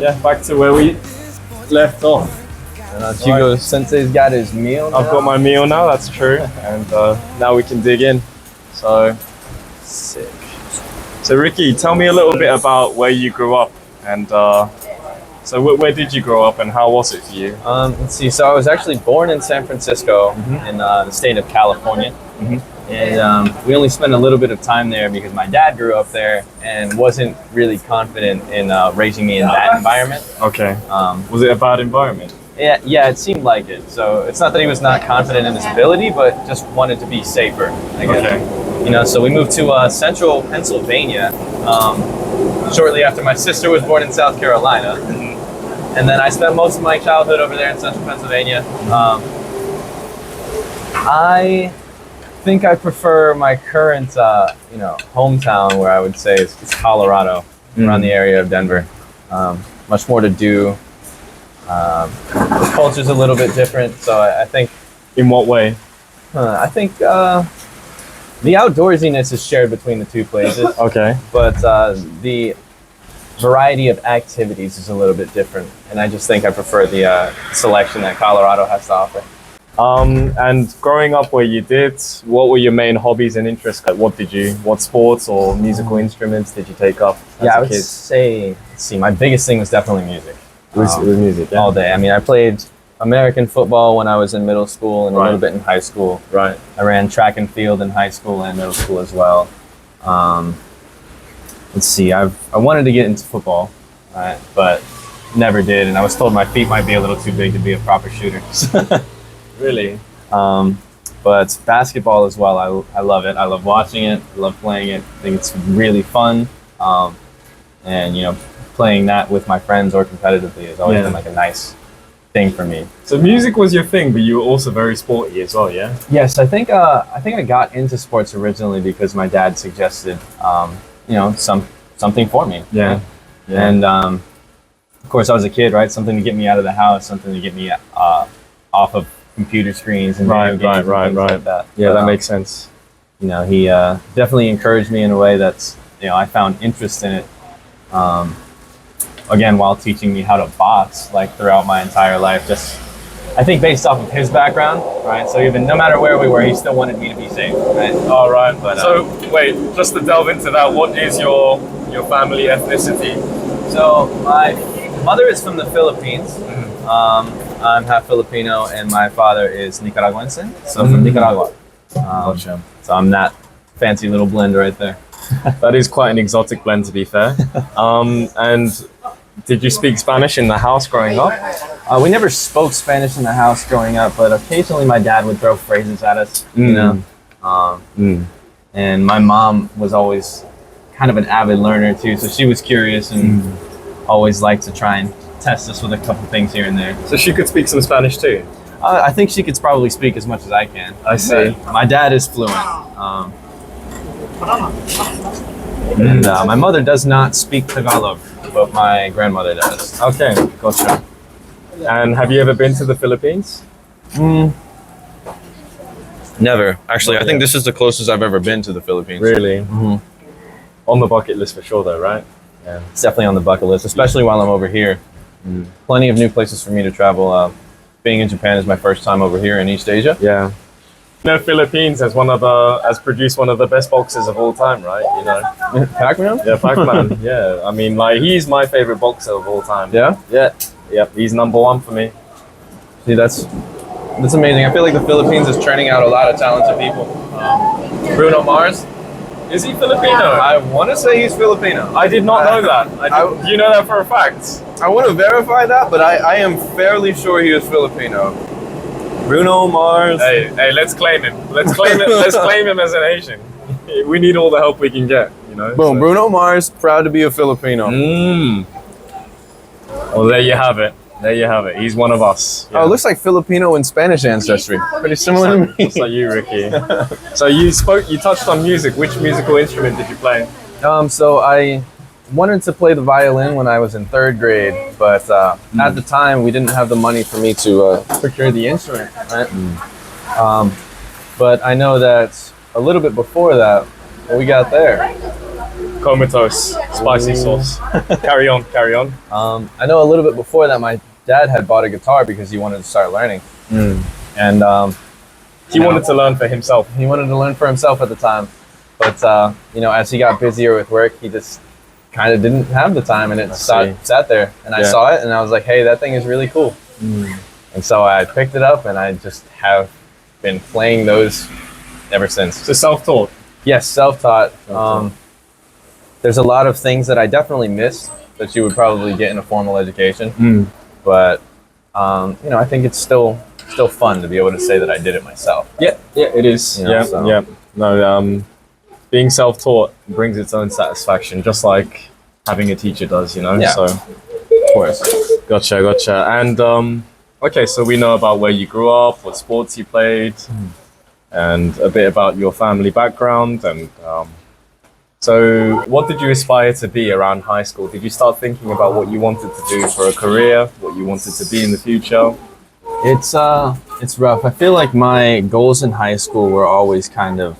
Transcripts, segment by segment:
yeah, back to where we left off. Hugo Sensei's got his meal now. I've got my meal now, that's true. And now we can dig in. So, sick. So Ricky, tell me a little bit about where you grew up. And so where did you grow up and how was it for you? Let's see, so I was actually born in San Francisco in the state of California. And we only spent a little bit of time there because my dad grew up there and wasn't really confident in raising me in that environment. Okay. Was it a bad environment? Yeah, it seemed like it. So it's not that he was not confident in his ability, but just wanted to be safer, I guess. Okay. You know, so we moved to central Pennsylvania shortly after my sister was born in South Carolina. And then I spent most of my childhood over there in central Pennsylvania. I think I prefer my current, hometown, where I would say it's Colorado, around the area of Denver. Much more to do. The culture's a little bit different, so I think. In what way? I think the outdoorsiness is shared between the two places. Okay. But the variety of activities is a little bit different, and I just think I prefer the selection that Colorado has to offer. And growing up where you did, what were your main hobbies and interests? Like what sports or musical instruments did you take up as I a would kid? say, let's see, my biggest thing was definitely music. It was music, yeah. All day. I mean, I played American football when I was in middle school and a little bit in high school. Right. I ran track and field in high school and middle school as well. Let's see, I wanted to get into football, but never did. And I was told my feet might be a little too big to be a proper shooter. Really? But basketball as well, I love it. I love watching it. I love playing it. I think it's really fun. And, playing that with my friends or competitively has always been like a nice thing for me. So music was your thing, but you were also very sporty as well, yeah? Yes, I think I got into sports originally because my dad suggested, something for me. Yeah. Right? Yeah. And of course, I was a kid, right? Something to get me out of the house, something to get me off of computer screens and video games and things like that. Yeah, that makes sense. He definitely encouraged me in a way that's, I found interest in it. Again, while teaching me how to box, like throughout my entire life, just I think based off of his background, right? So even no matter where we were, he still wanted me to be safe, right? All right. But so wait, just to delve into that, what is your family ethnicity? So my mother is from the Philippines. I'm half Filipino, and my father is Nicaraguense, so from Nicaragua. Gotcha. So I'm that fancy little blend right there. That is quite an exotic blend, to be fair. And did you speak Spanish in the house growing up? We never spoke Spanish in the house growing up, but occasionally my dad would throw phrases at us, And my mom was always kind of an avid learner too, so she was curious and always liked to try and test us with a couple things here and there. So she could speak some Spanish too? I think she could probably speak as much as I can. I see. My dad is fluent. And my mother does not speak Tagalog, but my grandmother does. Okay, gotcha. And have you ever been to the Philippines? Never. Actually, I think this is the closest I've ever been to the Philippines. Really? On the bucket list for sure though, right? Yeah. It's definitely on the bucket list, especially while I'm over here. Plenty of new places for me to travel. Being in Japan is my first time over here in East Asia. Yeah. Philippines has produced one of the best boxers of all time, right? Pac-Man? Yeah, Pac-Man. Yeah, I mean, he's my favorite boxer of all time. Yeah? Yep, he's number one for me. See, that's amazing. I feel like the Philippines is churning out a lot of talented people. Bruno Mars. Is he Filipino? I want to say he's Filipino. I did not know that. Do you know that for a fact? I want to verify that, but I am fairly sure he is Filipino. Bruno Mars. Hey, let's claim him. Let's claim him. Let's claim him as an Asian. We need all the help we can get. Boom. So. Bruno Mars, proud to be a Filipino. Well, there you have it. There you have it. He's one of us. Yeah. Oh, it looks like Filipino and Spanish ancestry. Pretty similar to me. Just like you, Ricky. So you touched on music. Which musical instrument did you play? So I wanted to play the violin when I was in 3rd grade, but at the time we didn't have the money for me to procure the instrument, right? But I know that a little bit before that, what we got there. Comatose, spicy sauce. Carry on, carry on. I know a little bit before that my dad had bought a guitar because he wanted to start learning. And He wanted to learn for himself. he wanted to learn for himself at the time. But you know, as he got busier with work, he just kind of didn't have the time, and it sat there. And I saw it, and I was like, hey, that thing is really cool. And so I picked it up, and I just have been playing those ever since. So self-taught. Yes, self-taught. There's a lot of things that I definitely missed that you would probably get in a formal education. But you know, I think it's still fun to be able to say that I did it myself. Yeah, it is. You know, yeah. No, being self-taught brings its own satisfaction, just like having a teacher does, you know? Yeah. So, Of course. gotcha. And, okay, so we know about where you grew up, what sports you played, and a bit about your family background. And so what did you aspire to be around high school? Did you start thinking about what you wanted to do for a career, what you wanted to be in the future? It's rough. I feel like my goals in high school were always kind of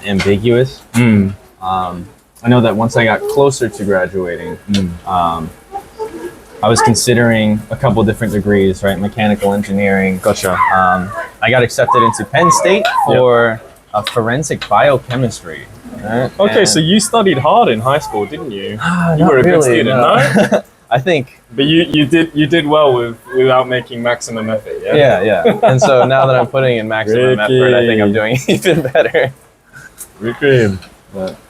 ambiguous. I know that once I got closer to graduating, I was considering a couple different degrees, right? Mechanical engineering. Gotcha. I got accepted into Penn State for forensic biochemistry. Right? Okay, so you studied hard in high school, didn't you? You Not were a good really, student, no? I think. But you did well without making maximum effort, yeah? Yeah. And so now that I'm putting in maximum effort, I think I'm doing even better. Ricky.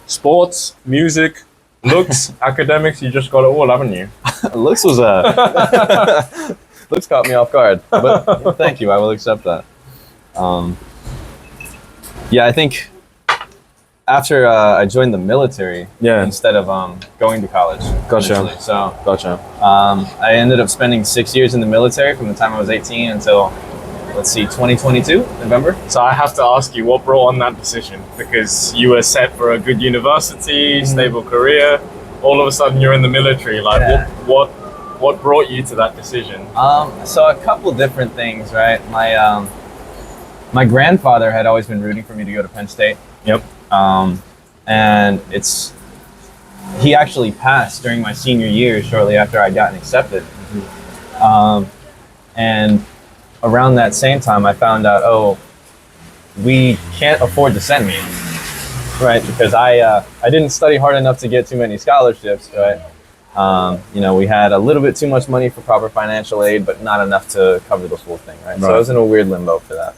Sports, music, looks, academics, you just got it all, haven't you? Looks was looks caught me off guard, but thank you. I will accept that. Yeah, I think after I joined the military, instead of going to college. Gotcha. Initially. So Gotcha. I ended up spending 6 years in the military from the time I was 18 until, let's see, 2022, November. So I have to ask you, what brought on that decision? Because you were set for a good university, stable career. All of a sudden, you're in the military. Like, what brought you to that decision? So a couple different things, right? My grandfather had always been rooting for me to go to Penn State. Yep. And he actually passed during my senior year, shortly after I'd gotten accepted. And around that same time, I found out, we can't afford to send me, right? Because I didn't study hard enough to get too many scholarships, right? You know, we had a little bit too much money for proper financial aid, but not enough to cover the full thing, right? So I was in a weird limbo for that.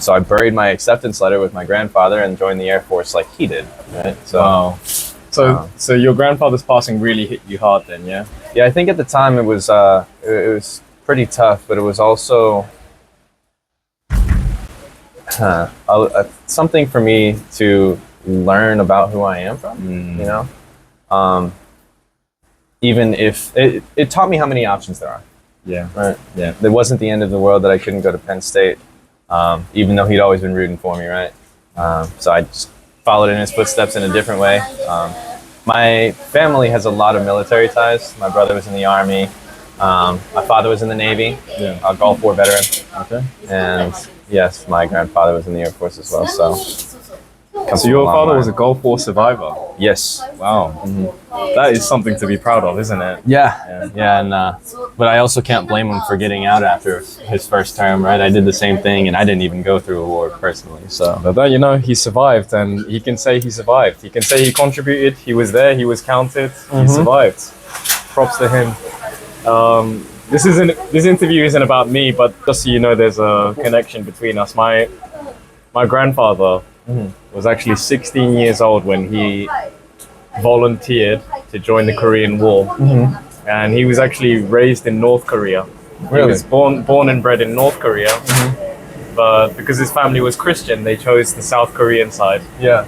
So I buried my acceptance letter with my grandfather and joined the Air Force like he did, right? So your grandfather's passing really hit you hard then, yeah? Yeah, I think at the time it was pretty tough, but it was also something for me to learn about who I am from, you know? Even if it taught me how many options there are. Yeah. Right. Yeah. It wasn't the end of the world that I couldn't go to Penn State, even though he'd always been rooting for me, right? So I just followed in his footsteps in a different way. My family has a lot of military ties. My brother was in the Army. My father was in the Navy, a Gulf War veteran. Okay. And yes, my grandfather was in the Air Force as well. So your father was a Gulf War survivor? Yes. Wow. That is something to be proud of, isn't it? Yeah. And but I also can't blame him for getting out after his first term, right? I did the same thing, and I didn't even go through a war personally. So, but you know, he survived, and he can say he survived. He can say he contributed. He was there. He was counted. He survived. Props to him. This interview isn't about me, but just so you know, there's a connection between us. My grandfather was actually 16 years old when he volunteered to join the Korean War, and he was actually raised in North Korea. He was born and bred in North Korea, but because his family was Christian, they chose the South Korean side. Yeah.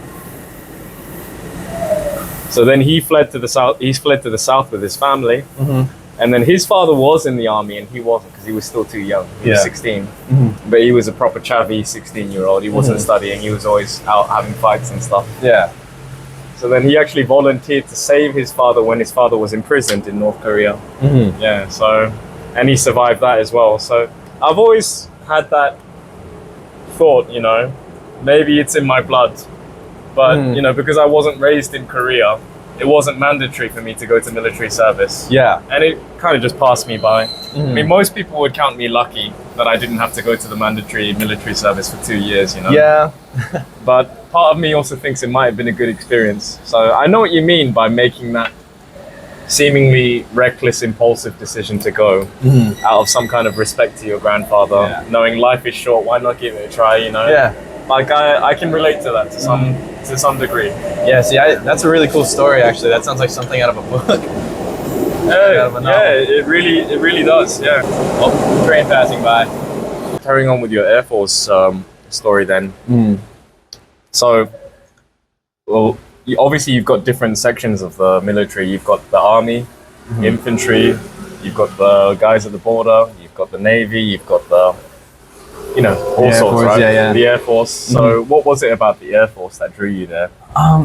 So then he fled to the south. He fled to the south with his family, and then his father was in the army, and he wasn't because he was still too young. He was 16, but he was a proper chavvy 16-year-old. He wasn't studying. He was always out having fights and stuff. Yeah. So then he actually volunteered to save his father when his father was imprisoned in North Korea. Yeah. So, and he survived that as well. So I've always had that thought, you know, maybe it's in my blood. But you know, because I wasn't raised in Korea, it wasn't mandatory for me to go to military service. Yeah. And it kind of just passed me by. I mean, most people would count me lucky that I didn't have to go to the mandatory military service for 2 years, you know? Yeah. But part of me also thinks it might have been a good experience. So I know what you mean by making that seemingly reckless, impulsive decision to go out of some kind of respect to your grandfather, knowing life is short, why not give it a try, you know? Yeah. Like I can relate to that to some degree. Yeah, see, that's a really cool story, actually. That sounds like something out of a book. It really does, yeah. Oh, train passing by. Carrying on with your Air Force story then. So, well, obviously you've got different sections of the military. You've got the Army, infantry, you've got the guys at the border, you've got the Navy, you've got the, you know, all sorts, Force, right? yeah. The Air Force. So what was it about the Air Force that drew you there?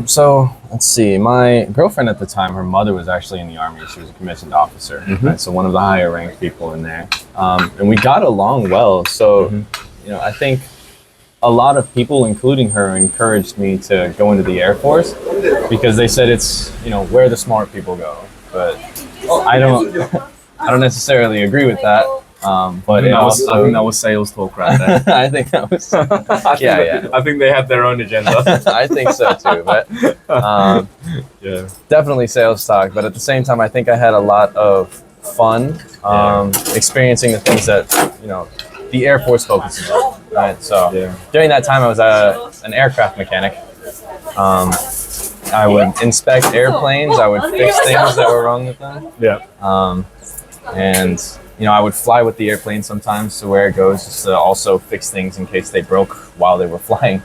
So let's see. My girlfriend at the time, her mother was actually in the Army. She was a commissioned officer, right? So one of the higher ranked people in there. And we got along well. So, you know, I think a lot of people, including her, encouraged me to go into the Air Force because they said it's, you know, where the smart people go. But I don't necessarily agree with that. But I think that was sales talk right there. I think that was I think they had their own agenda. I think so too, but definitely sales talk. But at the same time, I think I had a lot of fun experiencing the things that, you know, the Air Force focuses on. Right, so during that time, I was an aircraft mechanic. I would inspect airplanes. I would fix things that were wrong with them. And you know, I would fly with the airplane sometimes to where it goes, just to also fix things in case they broke while they were flying.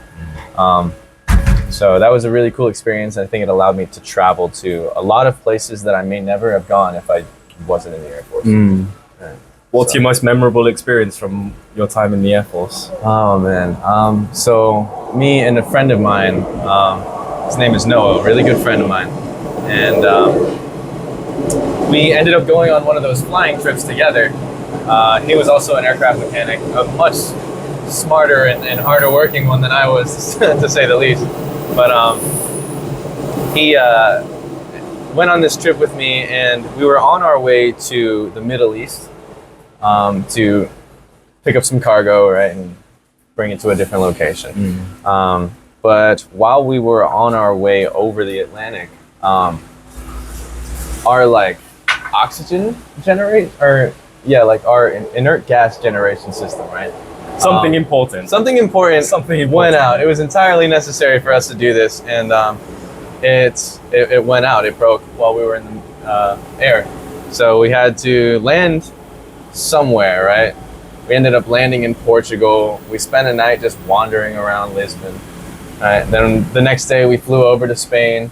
So that was a really cool experience. I think it allowed me to travel to a lot of places that I may never have gone if I wasn't in the Air Force. What's your most memorable experience from your time in the Air Force? Oh man, so me and a friend of mine, his name is Noah, a really good friend of mine, and we ended up going on one of those flying trips together. He was also an aircraft mechanic, a much smarter and harder working one than I was, to say the least. But he went on this trip with me, and we were on our way to the Middle East to pick up some cargo, right, and bring it to a different location. But while we were on our way over the Atlantic, our like oxygen our inert gas generation system, right? Something important Went out. It was entirely necessary for us to do this, and it went out. It broke while we were in the air, so we had to land somewhere, right? We ended up landing in Portugal. We spent a night just wandering around Lisbon. Right? Then the next day we flew over to Spain.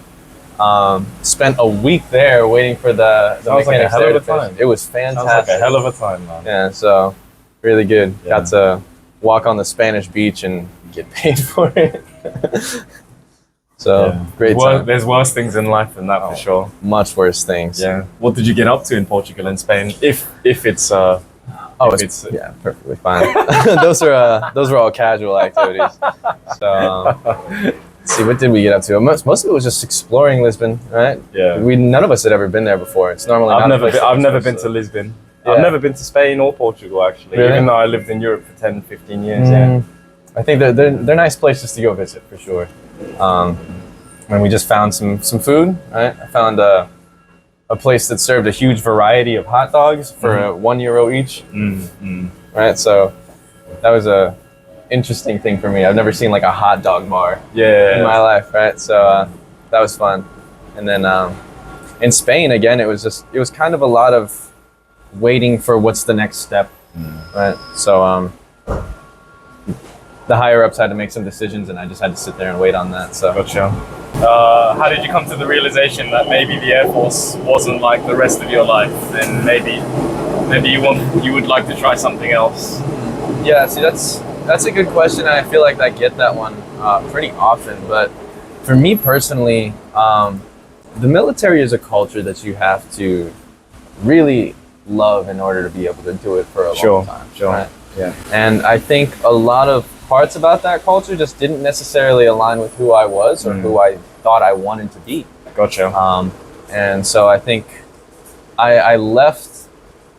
Spent a week there waiting for the mechanics there to finish. It was fantastic. Sounds like a hell of a time, man. Yeah, so really good. Got to walk on the Spanish beach and get paid for it. So great time. There's worse things in life than that, for sure. Much worse things. Yeah. What did you get up to in Portugal and Spain? If it's perfectly fine. those were all casual activities. So let's see, what did we get up to? Most of it was just exploring Lisbon, right? Yeah. None of us had ever been there before. It's normally I've never been to Lisbon. Yeah. I've never been to Spain or Portugal, actually. Really? Even though I lived in Europe for 10, 15 years. I think they're nice places to go visit for sure. And we just found some food, right? I found a place that served a huge variety of hot dogs for €1 each. Right, so that was a interesting thing for me. I've never seen like a hot dog bar in my life, right? So that was fun. And then in Spain, again, it was kind of a lot of waiting for what's the next step, right? So the higher ups had to make some decisions, and I just had to sit there and wait on that. So Gotcha. How did you come to the realization that maybe the Air Force wasn't like the rest of your life, and maybe you would like to try something else? Yeah, see, that's a good question, and I feel like I get that one pretty often. But for me personally, the military is a culture that you have to really love in order to be able to do it for a long time. Sure. Right? Yeah. And I think a lot of parts about that culture just didn't necessarily align with who I was or who I thought I wanted to be. Gotcha. And so I think I left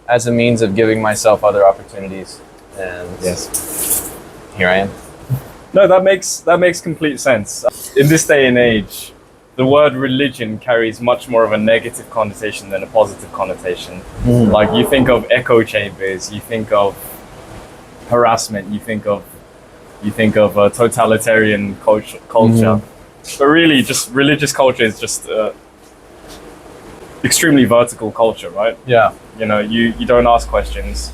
as a means of giving myself other opportunities, and Yes. here I am. No, that makes complete sense. In this day and age, the word religion carries much more of a negative connotation than a positive connotation. Like you think of echo chambers, you think of harassment, you think of a totalitarian culture. But really, just religious culture is just extremely vertical culture, right? Yeah. You know, you don't ask questions,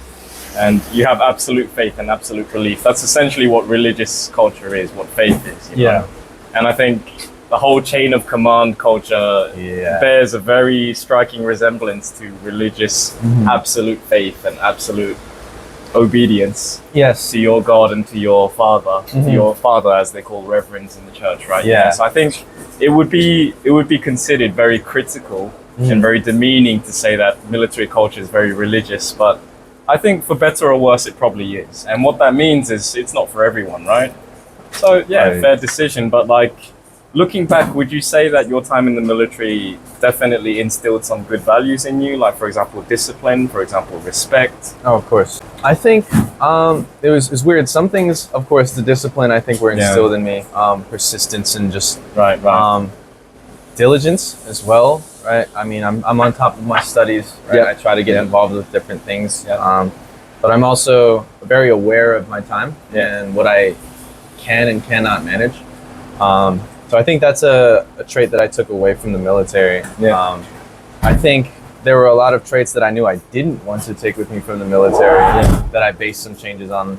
and you have absolute faith and absolute belief. That's essentially what religious culture is, what faith is. You know? And I think the whole chain of command culture bears a very striking resemblance to religious absolute faith and absolute obedience to your God and to your father, to your father, as they call reverends in the church, right? So I think it would be considered very critical and very demeaning to say that military culture is very religious, but I think for better or worse it probably is. And what that means is it's not for everyone, right? So fair decision, but like looking back, would you say that your time in the military definitely instilled some good values in you? Like, for example, discipline, for example, respect? Oh, of course. I think it was weird. Some things, of course, the discipline I think were instilled in me. Persistence and just diligence as well, right? I mean, I'm on top of my studies, right? I try to get involved with different things, but I'm also very aware of my time and what I can and cannot manage. So I think that's a trait that I took away from the military. I think there were a lot of traits that I knew I didn't want to take with me from the military that I based some changes on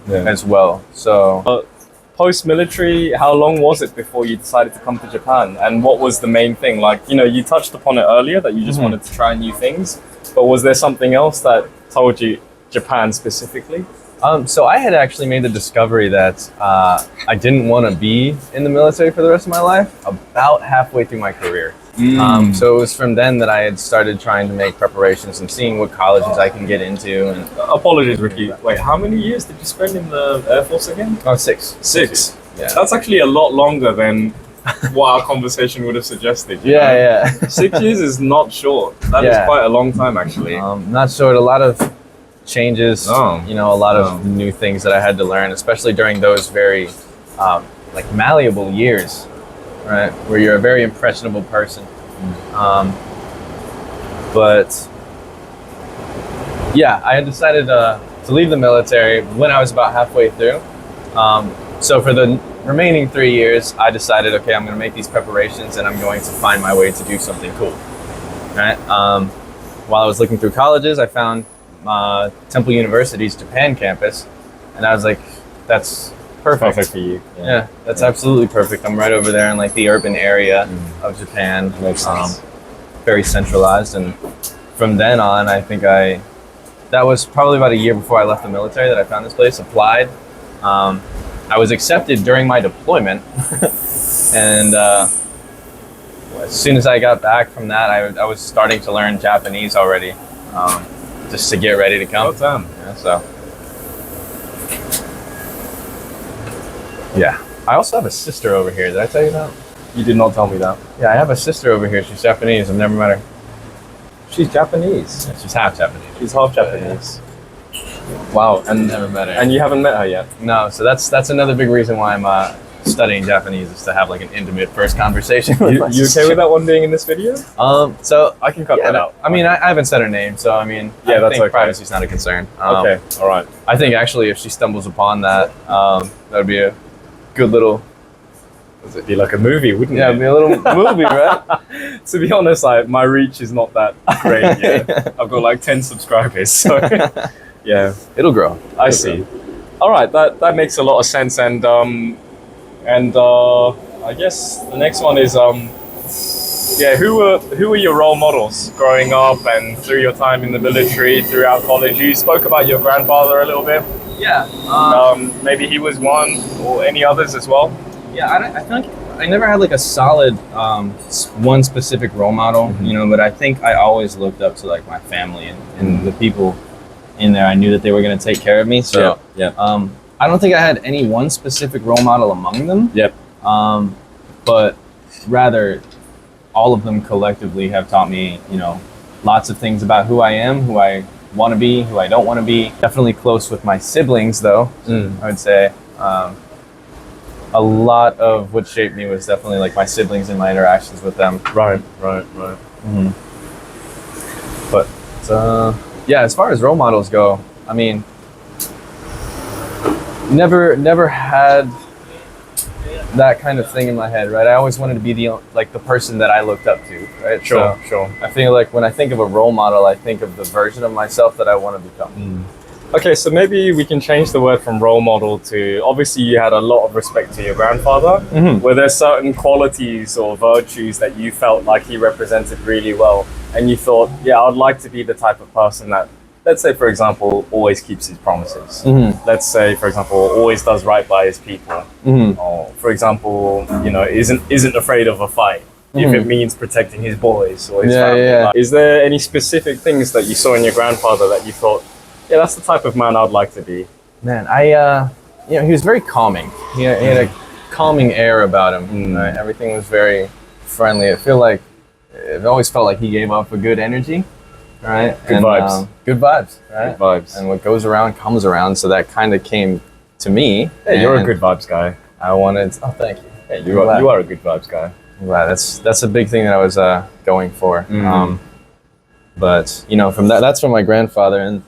as well. So post-military, how long was it before you decided to come to Japan? And what was the main thing? Like, you know, you touched upon it earlier that you just wanted to try new things, but was there something else that told you Japan specifically? So I had actually made the discovery that I didn't want to be in the military for the rest of my life about halfway through my career. So it was from then that I had started trying to make preparations and seeing what colleges I can get into. And apologies, Ricky. Wait, how many years did you spend in the Air Force again? 6. 6? Yeah. That's actually a lot longer than what our conversation would have suggested. You know? 6 years is not short. That is quite a long time, actually. Not short. A lot of changes, you know, a lot of new things that I had to learn, especially during those very like malleable years, right, where you're a very impressionable person. But yeah, I had decided to leave the military when I was about halfway through. So for the remaining 3 years, I decided, okay, I'm going to make these preparations and I'm going to find my way to do something cool, right? While I was looking through colleges, I found Temple University's Japan campus, and I was like, that's perfect for you. Yeah, that's absolutely perfect. I'm right over there in like the urban area of Japan. Makes sense. Very centralized, and from then on, I think that was probably about a year before I left the military that I found this place, applied. I was accepted during my deployment, and as soon as I got back from that, I was starting to learn Japanese already. Just to get ready to come. I also have a sister over here. Did I tell you that? You did not tell me that. Yeah, I have a sister over here. She's Japanese. I've never met her. She's Japanese? Yeah, she's half Japanese. She's half Japanese. Wow, and never met her. And you haven't met her yet? No, so that's another big reason why I'm studying Japanese, is to have like an intimate first conversation with my sister. You okay with that one being in this video? So I can cut that out. I mean, I haven't said her name, so I mean, I that's think okay. privacy's not a concern. Okay, all right. I think actually, if she stumbles upon that, that would be a good little. It'd be like a movie, wouldn't it? Yeah, it'd be a little movie, right? To be honest, my reach is not that great yet. I've got like 10 subscribers, so yeah, it'll grow. I see. All right, that makes a lot of sense, and I guess the next one is who were your role models growing up and through your time in the military, throughout college? You spoke about your grandfather a little bit. Yeah. Maybe he was one, or any others as well. Yeah, I think I never had like a solid one specific role model, you know, but I think I always looked up to like my family and the people in there. I knew that they were going to take care of me. So I don't think I had any one specific role model among them. Yep. But rather, all of them collectively have taught me, you know, lots of things about who I am, who I want to be, who I don't want to be. Definitely close with my siblings, though. I would say a lot of what shaped me was definitely like my siblings and my interactions with them. Right. But yeah, as far as role models go, I mean, never had that kind of thing in my head, right? I always wanted to be the person that I looked up to, right? Sure. I feel like when I think of a role model, I think of the version of myself that I want to become. Okay, so maybe we can change the word from role model to, obviously you had a lot of respect to your grandfather. Were there certain qualities or virtues that you felt like he represented really well and you thought, yeah, I'd like to be the type of person that, let's say for example, always keeps his promises. Let's say for example, always does right by his people. Or for example, you know, isn't afraid of a fight if it means protecting his boys or his family. Yeah. Is there any specific things that you saw in your grandfather that you thought, yeah, that's the type of man I'd like to be? Man, you know, he was very calming. He had a calming air about him. Right? Everything was very friendly. It always felt like he gave off a good energy, right? Good vibes. Good vibes, right? Good vibes. And what goes around comes around. So that kind of came to me. Hey, you're a good vibes guy. I wanted. Oh, thank you. Hey, you are a good vibes guy. I'm glad. That's a big thing that I was going for. But you know, that's from my grandfather. And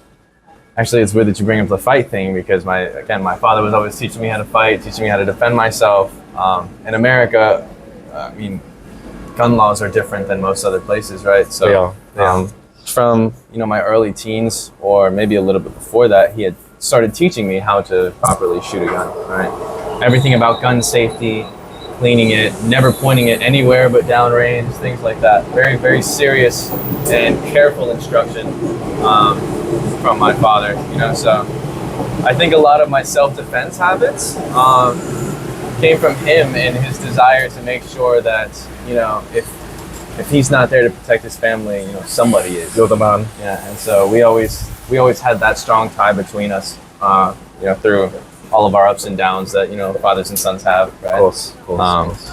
actually, it's weird that you bring up the fight thing because my father was always teaching me how to fight, teaching me how to defend myself. In America, I mean, gun laws are different than most other places, right? So, from my early teens, or maybe a little bit before that, he had started teaching me how to properly shoot a gun. Right? Everything about gun safety, cleaning it, never pointing it anywhere but downrange, things like that. Very, very serious and careful instruction. From my father, you know, so I think a lot of my self-defense habits came from him and his desire to make sure that, you know, if he's not there to protect his family, you know, somebody is. You're the man. Yeah, and so we always had that strong tie between us, you know, through all of our ups and downs that, you know, fathers and sons have. Right? Of course.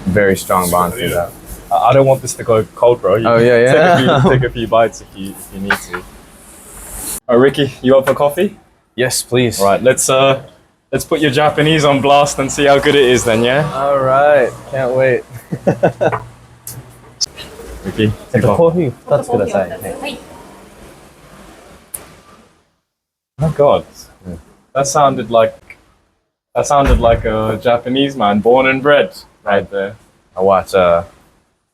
Very strong bond through that. I don't want this to go cold, bro. Take a few bites if you need to. All right, Ricky, you up for coffee? Yes, please. All right, let's put your Japanese on blast and see how good it is then, yeah? All right, can't wait. Ricky, コーヒー2つください。はい。 Oh God, that sounded like a Japanese man, born and bred, right there. I watch a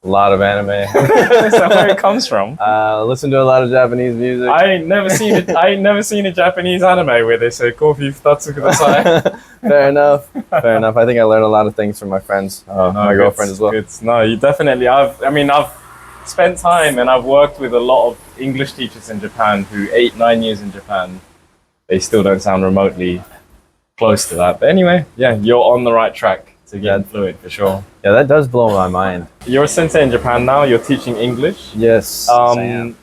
lot of anime. Is that where it comes from? Listen to a lot of Japanese music. I ain't never seen a Japanese anime where they say "Coffee futatsu kudasai." Fair enough. Fair enough. I think I learned a lot of things from my friends, my girlfriend as well. No, you definitely. I've spent time and I've worked with a lot of English teachers in Japan who 8-9 years in Japan. They still don't sound remotely close to that. But anyway, yeah, you're on the right track to get fluent for sure. Yeah, that does blow my mind. You're a sensei in Japan now. You're teaching English. Yes. I am.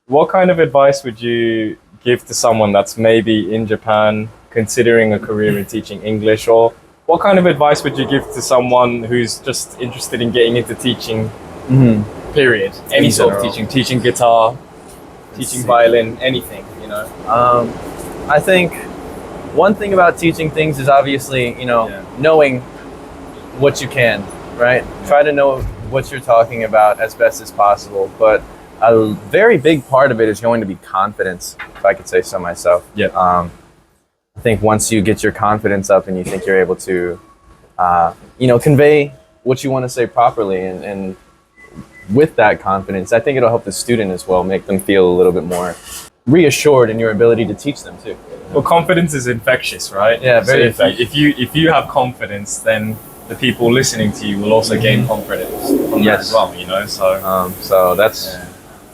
What kind of advice would you give to someone that's maybe in Japan considering a career in teaching English, or what kind of advice would you give to someone who's just interested in getting into teaching? Period. Any sort of teaching guitar, teaching violin, anything. You know. I think one thing about teaching things is obviously, you know, knowing what you can, right? Try to know what you're talking about as best as possible. But a very big part of it is going to be confidence, if I could say so myself. Yeah. I think once you get your confidence up and you think you're able to, you know, convey what you want to say properly, and with that confidence, I think it'll help the student as well, make them feel a little bit more reassured in your ability to teach them too. Well, confidence is infectious, right? Yeah, very so if you have confidence, then the people listening to you will also gain confidence from that as well. You know, so that's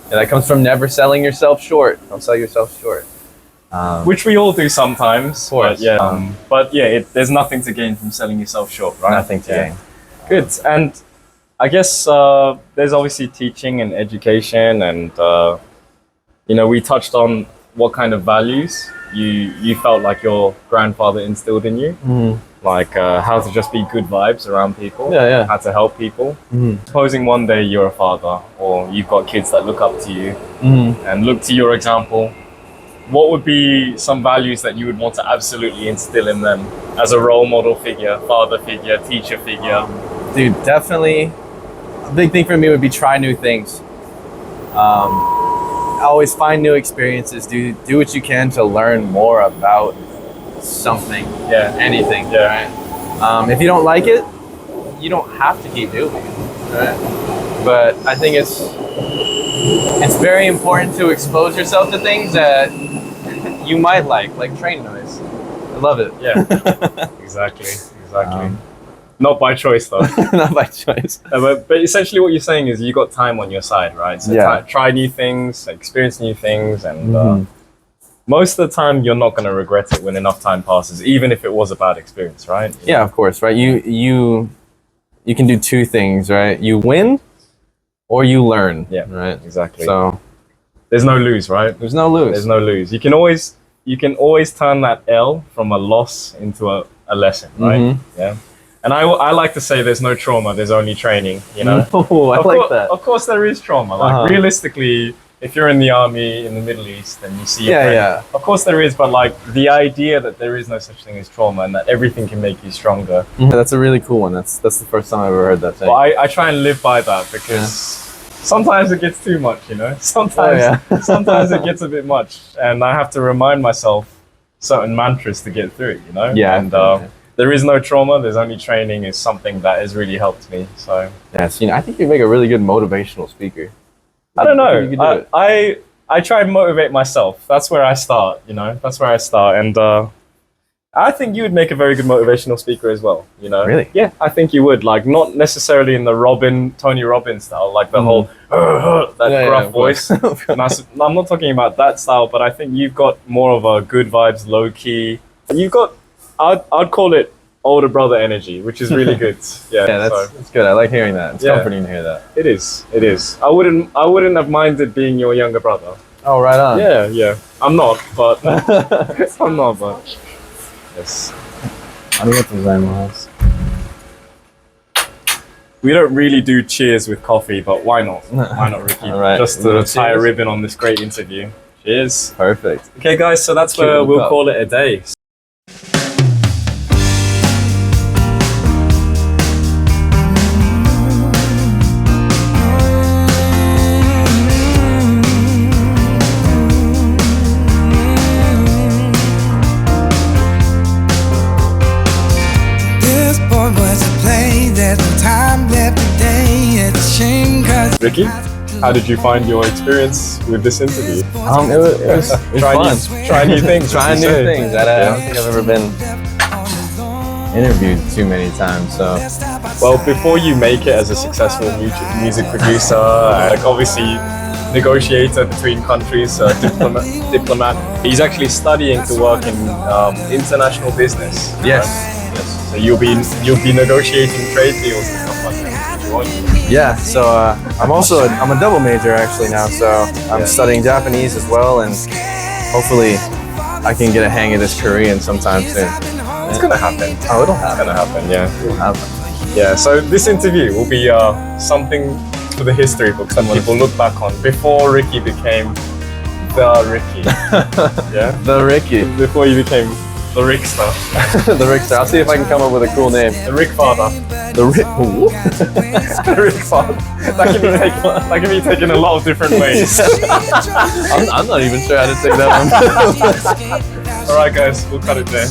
that comes from never selling yourself short. Don't sell yourself short. Which we all do sometimes. Of course. But there's nothing to gain from selling yourself short, right? Nothing to gain. Good. And I guess there's obviously teaching and education, and you know, we touched on what kind of values you felt like your grandfather instilled in you, like how to just be good vibes around people, Yeah. how to help people. Supposing one day you're a father or you've got kids that look up to you and look to your example, what would be some values that you would want to absolutely instill in them as a role model figure, father figure, teacher figure? Dude, definitely. A big thing for me would be try new things. Always find new experiences. Do what you can to learn more about something. Yeah. Anything. Yeah. Right? If you don't like it, you don't have to keep doing it. Right? But I think it's very important to expose yourself to things that you might like train noise. I love it. Yeah. Exactly. Not by choice though. Not by choice. But essentially what you're saying is you got time on your side, right? So try new things, experience new things, and most of the time you're not going to regret it when enough time passes, even if it was a bad experience, right? Yeah, of course, right? You can do two things, right? You win or you learn. Yeah, right? Exactly. So there's no lose, right? There's no lose. There's no lose. You can always turn that L from a loss into a lesson, right? Yeah. And I like to say there's no trauma, there's only training, you know? Oh, I like that. Of course there is trauma. Like realistically, if you're in the army in the Middle East and you see your friend, of course there is, but like the idea that there is no such thing as trauma and that everything can make you stronger. That's a really cool one. That's the first time I've ever heard that thing. Well, I try and live by that because sometimes it gets too much, you know? Sometimes it gets a bit much and I have to remind myself certain mantras to get through it, you know? Yeah. And there is no trauma, there's only training is something that has really helped me. So yes, I think you make a really good motivational speaker. I don't know. I try and motivate myself. That's where I start, you know? That's where I start. And I think you would make a very good motivational speaker as well, you know? Really? Yeah, I think you would. Like, not necessarily in the Tony Robbins style, like the whole, that gruff voice. I'm not talking about that style, but I think you've got more of a good vibes, low key. You've got, I'd call it older brother energy, which is really good. Yeah, that's good. I like hearing that. It's comforting to hear that. It is. I wouldn't have minded being your younger brother. Oh, right on. Yeah. I'm not, but yes. Arigatou gozaimasu. We don't really do cheers with coffee, but why not? Why not, Ricky? All right. Just to tie a ribbon on this great interview. Cheers. Perfect. Okay, guys, so that's where we'll call it a day. Ricky, how did you find your experience with this interview? It was fun. Try new things. Trying new things. I don't think I've ever been interviewed too many times. So, well, before you make it as a successful music producer, like obviously negotiator between countries, diplomat, he's actually studying to work in international business. Yes. So you'll be negotiating trade deals and stuff like that. Yeah, so I'm a double major actually now, so I'm studying Japanese as well, and hopefully I can get a hang of this Korean sometime soon. It's gonna happen. Oh, it'll happen. It's gonna happen, yeah. It'll happen. Yeah, so this interview will be something for the history books that people look back on before Ricky became the Ricky. Yeah? The Ricky. Before you became the Rickster. The Rickster. I'll see if I can come up with a cool name. The Rick Father. The Rick. The Rick Father. That can be taken a lot of different ways. I'm not even sure how to take that one. Alright guys, we'll cut it there.